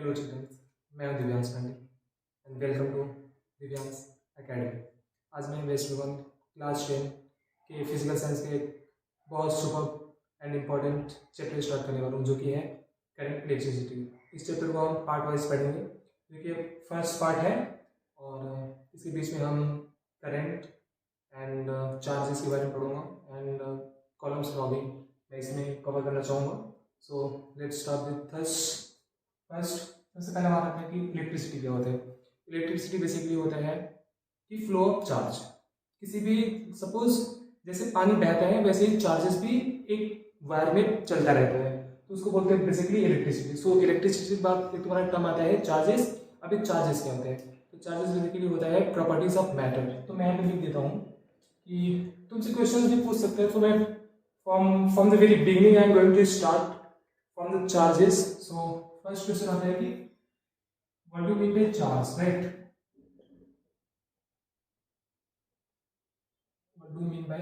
Hello childrens, मैं हूं Divyansh Pandey and welcome to Divyansh academy. आज मैं वेस्ट बंगाल क्लास 10 के फिजिकल साइंस के एक बहुत super and important chapter start करने वाला हूँ, जो कि है करंट इलेक्ट्रिसिटी। इस चैप्टर को हम पार्ट वाइज पढ़ेंगे। देखिए, फर्स्ट पार्ट है और इसके बीच में हम करंट एंड चार्जेस के बारे में पढ़ूंगा एंड कॉलम्स लॉगिंग मैं इसमें कवर करना चाहूँगा। So let's start with first. सबसे पहले बात करते हैं कि इलेक्ट्रिसिटी क्या होता है। इलेक्ट्रिसिटी बेसिकली होता है कि फ्लो ऑफ चार्ज। किसी भी सपोज जैसे पानी बहता है वैसे ही चार्जेस भी एक वायर में चलता रहता है, तो उसको बोलते हैं बेसिकली इलेक्ट्रिसिटी। सो इलेक्ट्रिसिटी के बाद एक तुम्हारा टर्म आता है चार्जेस। अब एक चार्जेस क्या होता है, तो चार्जेस बेसिकली होता है प्रॉपर्टीज ऑफ मैटर। तो मैं यहाँ पे लिख देता हूँ कि तुमसे क्वेश्चन भी पूछ सकते हैं। तो मैं from the very beginning I am going to start from the charges. So first question आता है कि what do you mean by charge, right? What do you mean by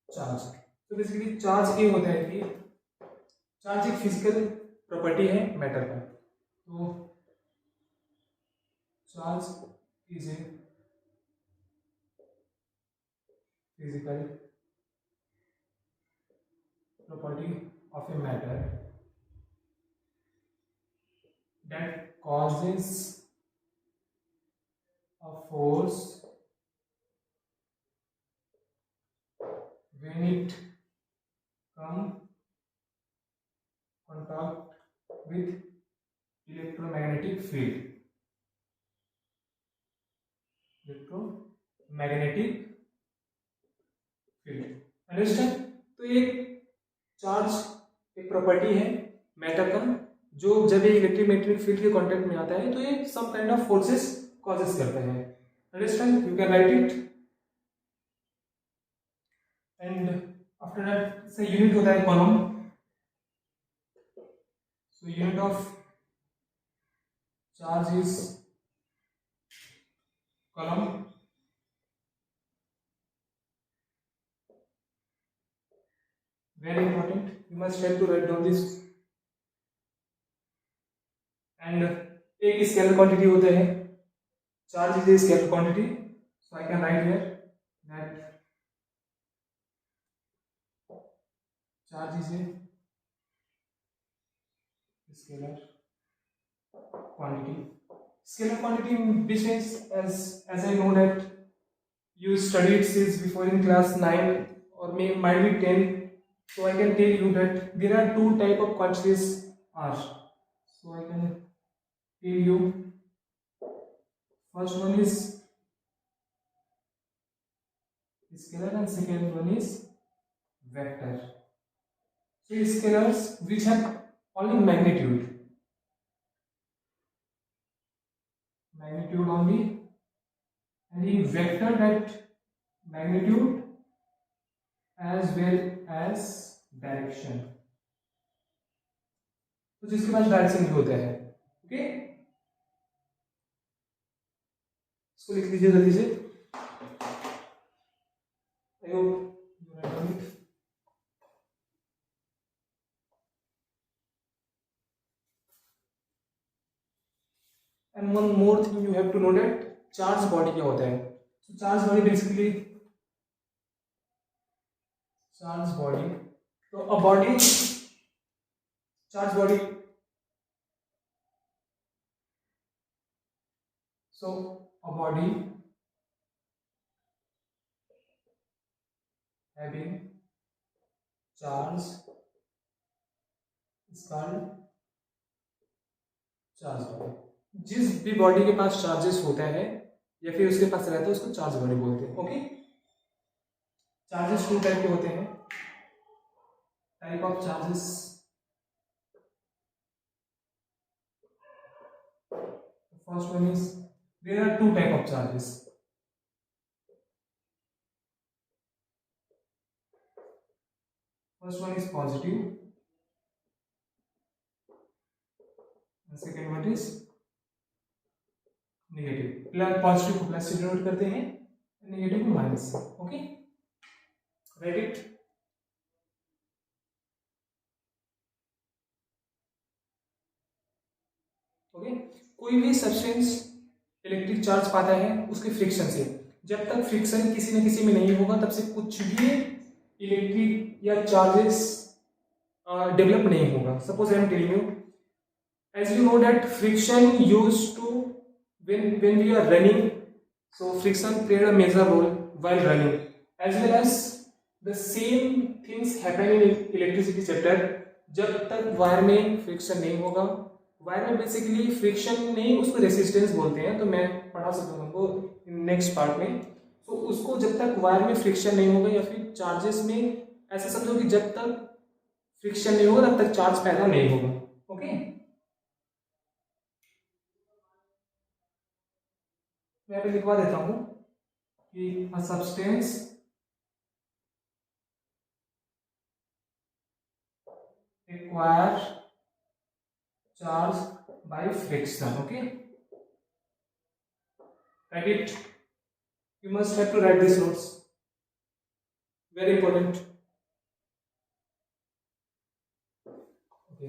charge? तो बेसिकली चार्ज ये होता है कि चार्ज एक physical property है मैटर का। तो charge is a physical property of a matter that causes a force when it come contact with electromagnetic field. Electromagnetic field, understand? तो ये चार्ज एक प्रॉपर्टी है मैटर का, जो जब ये इलेक्ट्रोमैग्नेटिक फील्ड के कांटेक्ट में आता है तो ये some kind of forces causes करता है। Understand? You can write it. And after that से यूनिट होता है coulomb. So unit of charge is coulomb. Very important, you must have to write down this. And एक scalar quantity होते हैं, charge is a scalar quantity. So I can write here that charge is a scalar quantity. Scalar quantity, which means as I know that you studied since before in class 9 or might be 10, so I can tell you that there are two type of quantities are. So I can tell you, first one is scalar and second one is vector. So scalars which have only magnitude only, and in vector that magnitude as well as direction. तो जिसके पास direction भी होता है, okay, इसको लिख लीजिए जल्दी से। I hope you have done it. And one more thing you have to know that charge body क्या होता है। तो charge body basically charge body, तो a body charge body, so a body having charge is called charge body. जिस भी body के पास charges होता है या फिर उसके पास रहता है उसको चार्ज बॉडी बोलते हैं, ओके। चार्जेस टू टाइप के होते हैं, type of charges. First one is there are two type of charges. First one is positive and second one is negative. Positive को प्लस से डिनोट करते हैं, नेगेटिव को माइनस से, ओके। Write it. ओके, कोई भी सब्सटेंस इलेक्ट्रिक चार्ज पाता है उसके फ्रिक्शन से। जब तक फ्रिक्शन किसी न किसी में नहीं होगा तब से कुछ भी इलेक्ट्रिक या चार्जेस डेवलप नहीं होगा। Suppose I am telling you, as you know that friction used to when we are running, so friction played a major role while running, as well as the same things happen in electricity sector। जब तक wire में friction नहीं होगा, wire में basically friction नहीं उसको resistance बोलते हैं, तो मैं पढ़ा सकता हूँ आपको नेक्स्ट पार्ट में। तो उसको जब तक वायर में फ्रिक्शन नहीं होगा या फिर चार्जेस में ऐसा समझो कि जब तक फ्रिक्शन नहीं होगा तब तक चार्ज पैदा नहीं होगा। ओके, मैं अभी लिखवा देता हूं कि a substance acquire charge by friction. Okay, write it, you must have to write this notes, very important. Okay,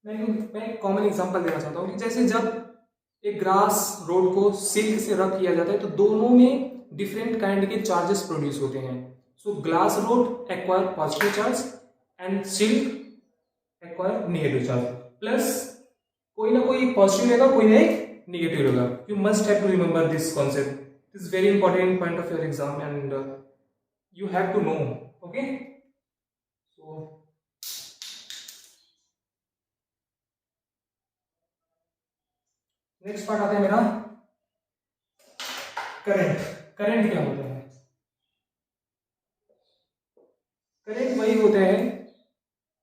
मैं एक कॉमन एग्जांपल देना चाहता हूँ कि जैसे जब एक ग्रास रोड को सिल्क से रब किया जाता है तो दोनों में डिफरेंट काइंड के चार्जेस प्रोड्यूस होते हैं। So glass rod acquire positive charge and silk acquire negative charge, plus कोई ना कोई पॉजिटिव रहेगा, कोई ना एक नेगेटिव रहेगा। You must have to remember this concept, this is very important point of your exam and you have to know. Okay, so next part आता है मेरा करंट। करंट क्या होता है? करंट वही होता है,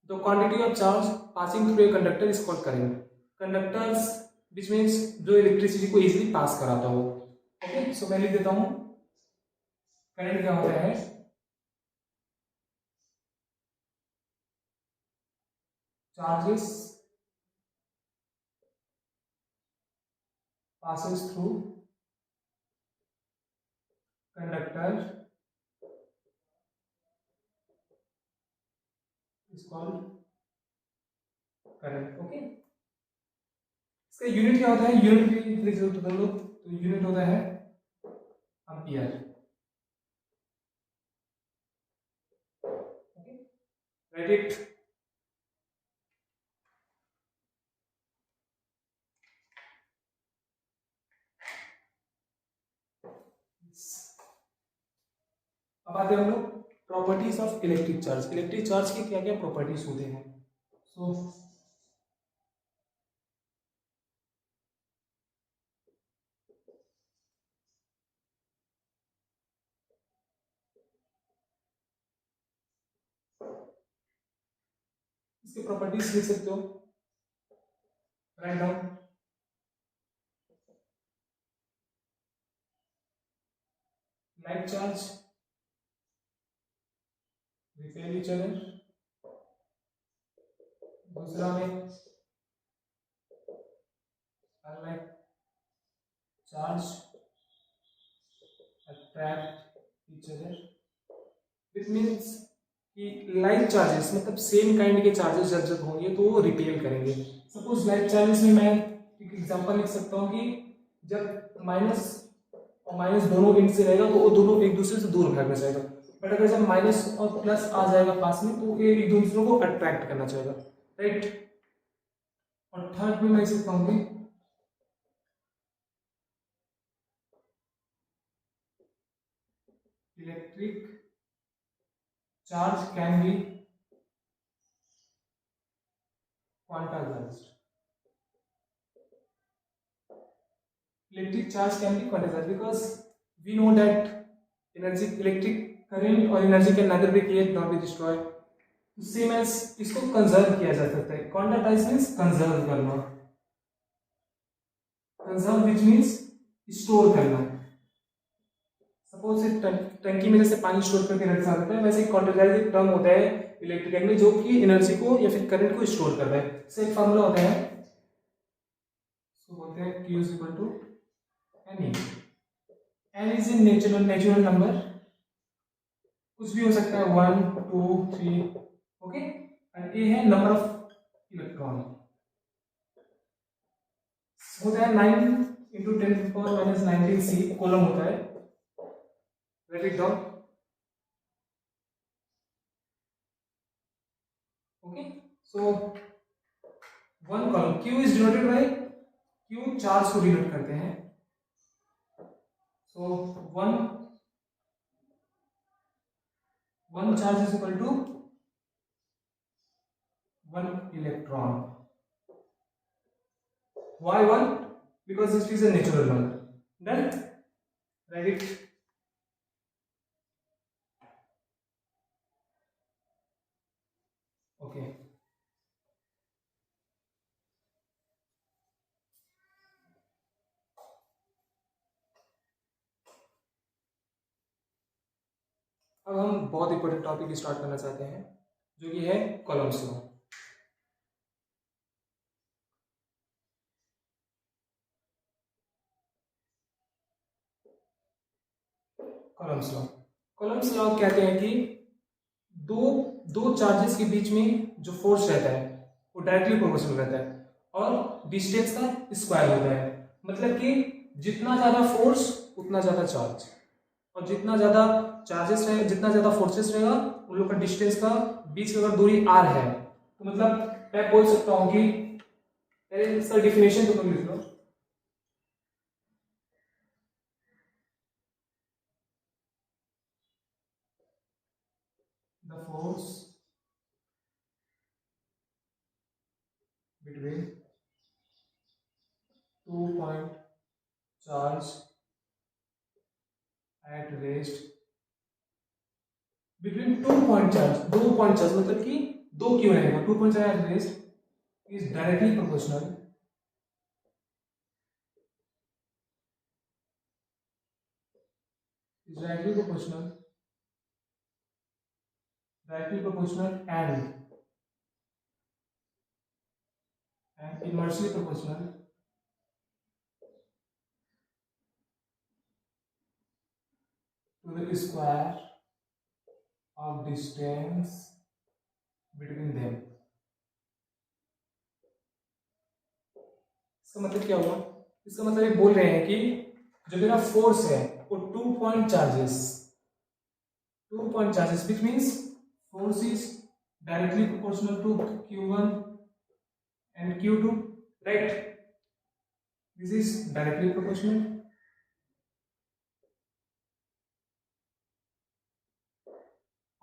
the quantity of charge passing through a conductor is called current. Conductors which means जो इलेक्ट्रिसिटी को इजीली पास कराता हो। ओके, सो मैं लिख देता हूं करंट क्या होता है, charges passes through conductor is called current। Okay, इसका यूनिट क्या होता है? यूनिट भी लिख दो तो यूनिट होता है एम्पियर। Okay, write it. अब आते हैं हम लोग properties of electric charge. Electric charge के क्या क्या प्रॉपर्टीज होते हैं? सो इसके प्रॉपर्टीज लिख सकते हो, write down. Like charge repel each other, दूसरा में unlike charge attract each other. It means कि लाइक चार्जेस मतलब सेम काइंड के चार्जेस जब जब होंगे तो वो रिपेल करेंगे। सपोज लाइक चार्जेस में मैं एक एग्जांपल लिख सकता हूँ कि जब माइनस और माइनस दोनों एंड से रहेगा तो वो दोनों एक दूसरे से दूर भागना चाहेगा, बट अगर जब माइनस और प्लस आ जाएगा पास में तो ये एक दूसरे को अट्रैक्ट करना चाहेगा, राइट। और थर्ड में मैं लिख सकता हूँ कि electric charge can be quantized। Electric charge can be quantized because we know that energy, electric current or energy can neither be created nor be destroyed। Same as इसको कंजर्व किया जा सकता है। क्वांटाइज मीन्स कंजर्व करना, conserve which means store करना। Suppose टंकी में जैसे पानी स्टोर करके रख सकते हैं, वैसे क्वांटाइज एक टर्म होता है इलेक्ट्रिकल में जो कि एनर्जी को या फिर करंट को स्टोर करता है। इसका एक फार्मूला होता है, इसको बोलते हैं Q is equal to N. N is in natural number, कुछ भी हो सकता है 1 2 3। ओके, एंड ए है नंबर ऑफ इलेक्ट्रॉन, होता है 9 × 10⁻⁹ C कूलम होता है। Write it down. Okay, so one coulomb Q is denoted by Q, charge को डिनोट करते हैं। So one charge is equal to 1 electron. Why 1? Because it is a natural number. Done? Write it. Okay. अब हम बहुत important topic start करना चाहते हैं, जो कि है columns law. Columns law, columns law कहते हैं कि दो चार्जेस के बीच में जो फोर्स रहता है वो डायरेक्टली प्रोपोर्शनल रहता है और डिस्टेंस का स्क्वायर होता है। मतलब कि जितना ज्यादा फोर्स उतना ज्यादा चार्ज, और जितना ज्यादा चार्जेस रहेगा, जितना ज्यादा फोर्सेस रहेगा, उन लोग का डिस्टेंस का बीच में अगर दूरी r है तो मतलब मैं बोल सकता हूं कि इसका डिफिनेशन तो तुम लिख लो। The force between 2 point charge at rest, between 2 point charge, 2 point charge मतलब कि 2 क्यों रहेगा, 2 point charge at rest is directly proportional and inversely proportional to the square of distance between them। इसका मतलब क्या हुआ? इसका मतलब ये बोल रहे हैं कि जो मेरा फोर्स है वो 2 point charges which means force is directly proportional to Q1 and Q2, right? This is directly proportional।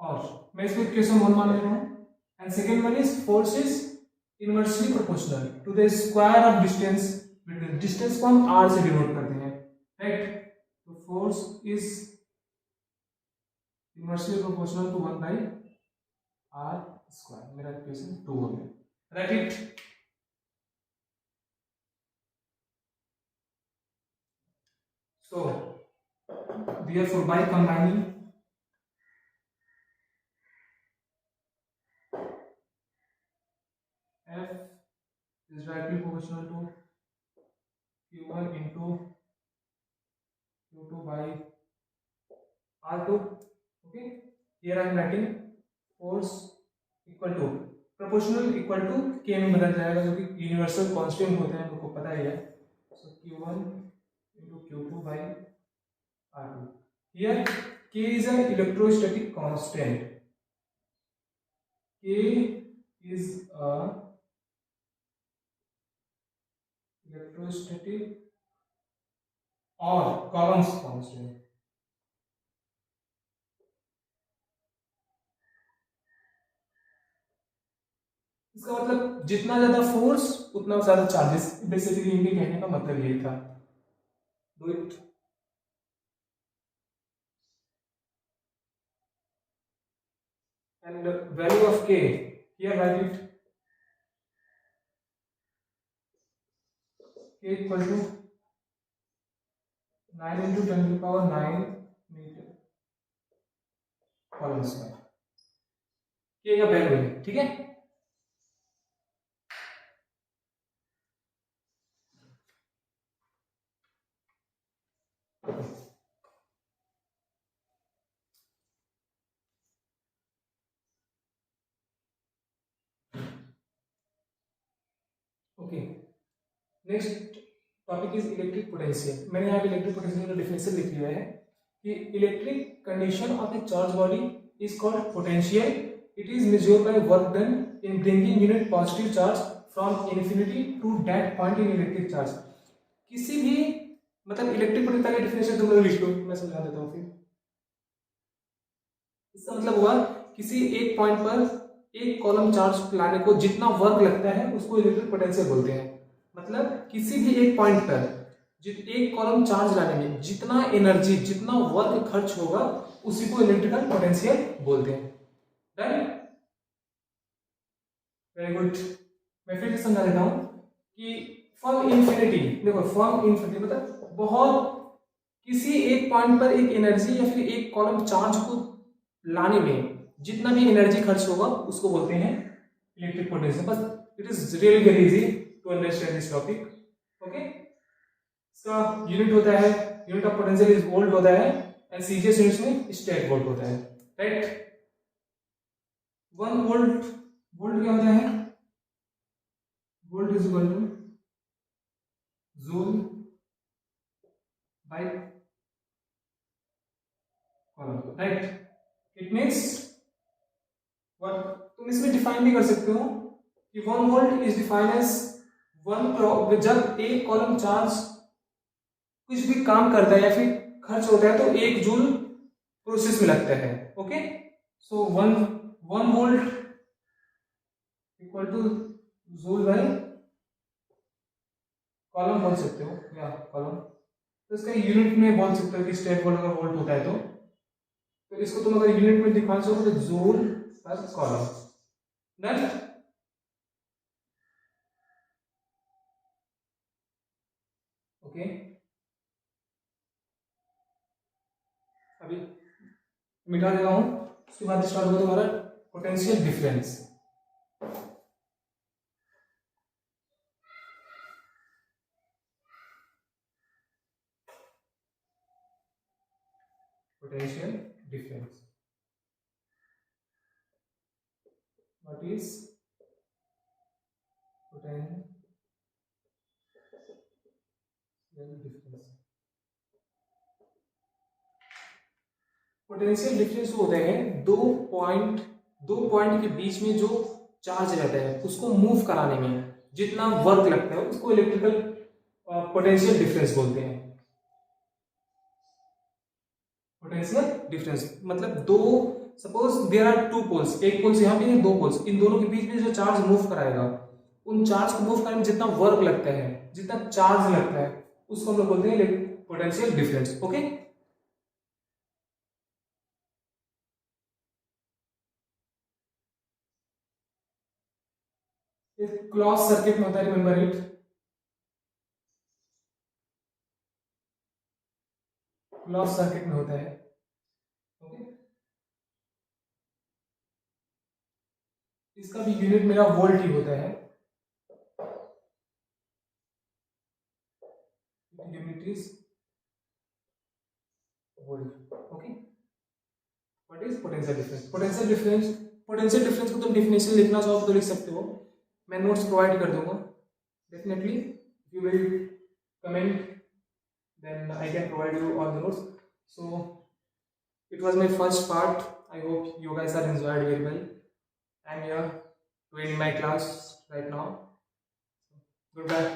और मैं इसको इक्वेशन 1 मान ले रहा हूं। And second one is force is inversely proportional to the square of distance between, distance को हम r से डिनोट करते हैं, राइट? तो force is inversely proportional to 1 by r square. मेरा इक्वेशन 2 हो गया, write it. So therefore by combining F is directly proportional to Q1 into Q2 by R2, okay? Here I am writing force equal to proportional equal to K में बदल जाएगा, जो कि universal constant होते हैं, आपको पता ही है। So Q1 into Q2 by R2। Here K is an electrostatic constant, K is a electrostatic or Coulomb's constant। इसका मतलब जितना ज्यादा फोर्स उतना ज्यादा चार्जेस, बेसिकली इनके कहने का मतलब यही था। Do it. And value of K, here write it, K equal to 9 into 10⁹ metre coulomb square, K का वैल्यू है, ठीक है? Okay, next topic is electric potential. मैंने यहाँ पे इलेक्ट्रिक पोटेंशियल का डिफिनेशन लिख लिया है कि electric condition of a charge body is called potential. It is measured by work done in bringing unit positive charge from infinity to that point in electric charge. किसी भी मतलब electric potential का definition तुम लोग लिख लो, मैं समझा देता हूँ। फिर इसका मतलब हुआ किसी एक पॉइंट पर एक कॉलम चार्ज लाने को जितना वर्क लगता है उसको इलेक्ट्रिक पोटेंशियल बोलते हैं। मतलब किसी भी एक पॉइंट पर एक कॉलम चार्ज लाने में जितना एनर्जी जितना वर्क खर्च होगा उसी को इलेक्ट्रिकल पोटेंशियल बोलते हैं। Right, very good. मैं फिर समझा देता हूं कि फ्रॉम इन्फिनिटी, देखो फ्रॉम इन्फिनिटी मतलब बहुत किसी एक पॉइंट पर एक एनर्जी या फिर एक कॉलम चार्ज को लाने में जितना भी एनर्जी खर्च होगा उसको बोलते हैं इलेक्ट्रिक पोटेंशियल। बस it is really very easy to understand this topic. Okay, इसका यूनिट होता है, unit of potential is volt होता है एंड सीजीएस यूनिट्स में स्टेट वोल्ट होता है। राइट, 1 वोल्ट, वोल्ट क्या होता है? Volt is equal to joule by coulomb. Right, it means what, तुम इसमें डिफाइन भी कर सकते हो कि 1 वोल्ट इज डिफाइंड एज जब एक कॉलम चार्ज कुछ भी काम करता है या फिर खर्च होता है तो 1 जूल प्रोसेस में लगता है। Okay, so 1 volt equal to joule by column बोल सकते हो या कॉलम। तो इसका यूनिट में बोल सकते हो कि स्टेप वोल्ट अगर वोल्ट होता है तो इसको तुम अगर यूनिट में दिखा सको तो जूल पर कॉलम। डन। ओके, अभी मिटा देता हूं, उसके बाद स्टार्ट होगा तुम्हारा potential difference. Potential difference, what is potential difference? Potential difference होते हैं दो पॉइंट के बीच में जो चार्ज रहता है उसको मूव कराने में जितना वर्क लगता है उसको इलेक्ट्रिकल पोटेंशियल डिफरेंस बोलते हैं। पोटेंशियल डिफरेंस मतलब दो, सपोज देयर आर 2 पोल्स, एक पोल्स यहाँ पे है, 2 पोल्स, इन दोनों के बीच में जो चार्ज मूव कराएगा उन चार्ज को मूव करने में जितना वर्क लगता है जितना चार्ज लगता है उसको हम लोग बोलते हैं potential difference. Okay, clause circuit में होता है, रिमेंबर इट, क्लॉज सर्किट में होता है। ओके, इसका भी यूनिट मेरा वोल्ट ही होता है, unit is volt. Okay, what is potential difference? Potential difference को तुम डेफिनेशन लिखना चाहो तो लिख सकते हो, मैं नोट्स प्रोवाइड कर दूंगा। Definitely you will comment, then I can provide you all the notes. So it was my first part. I hope you guys are enjoyed very well. I'm here to end my class right now. Goodbye.